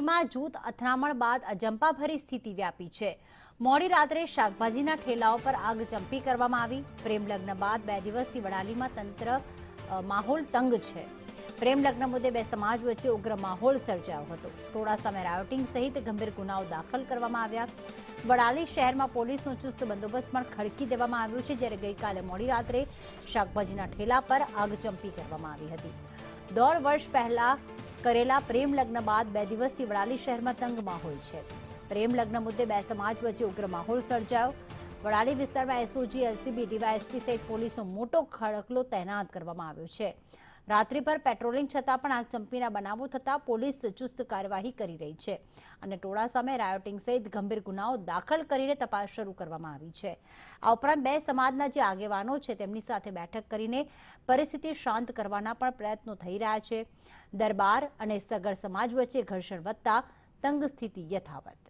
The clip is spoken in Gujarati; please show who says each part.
Speaker 1: વડાલીમાં જૂથ અથડામણ બાદ અજંપાભરી સ્થિતિ વ્યાપી છે। મોડી રાત્રે શાકભાજીના ઠેલાઓ પર આગ ચંપી કરવામાં આવી। પ્રેમ લગ્ન બાદ 2 દિવસથી વડાલીમાં તંત્ર માહોલ તંગ છે। પ્રેમ લગ્ન મુદ્દે બે સમાજ વચ્ચે ઉગ્ર માહોલ સર્જાયો હતો। ટોળા સામે રાયોટિંગ સહિત ગંભીર ગુનાઓ દાખલ કરવામાં આવ્યા। વડાલી શહેરમાં પોલીસનો ચુસ્ત બંદોબસ્ત પણ ખડકી દેવામાં આવ્યો છે, જ્યારે ગઈકાલે મોડી રાત્રે શાકભાજીના ઠેલા પર આગ ચંપી કરવામાં આવી હતી। 1.5 વર્ષ પહેલા કરેલા પ્રેમ લગ્ન બાદ 2 દિવસથી વડાલી શહેરમાં તંગ માહોલ છે। પ્રેમ લગ્ન મુદ્દે બે સમાજ વચ્ચે ઉગ્ર માહોલ સર્જાયો। વડાલી વિસ્તારમાં એસઓજી, એલસીબી, ડીવાયએસપી સહિત પોલીસનો મોટો ખડકલો તૈનાત કરવામાં આવ્યો છે। રાત્રિભર પેટ્રોલિંગ છતાં પણ આગ ચંપીના બનાવો થતાં પોલીસ ચુસ્ત કાર્યવાહી કરી રહી છે અને ટોળા સામે રાયોટિંગ સહિત ગંભીર ગુનાઓ દાખલ કરીને તપાસ શરૂ કરવામાં આવી છે। આ ઉપરાંત બે સમાજના જે આગેવાનો છે તેમની સાથે બેઠક કરીને પરિસ્થિતિ શાંત કરવાના પણ પ્રયત્નો થઈ રહ્યા છે। દરબાર અને સગર સમાજ વચ્ચે ઘર્ષણ વધતા તંગ સ્થિતિ યથાવત।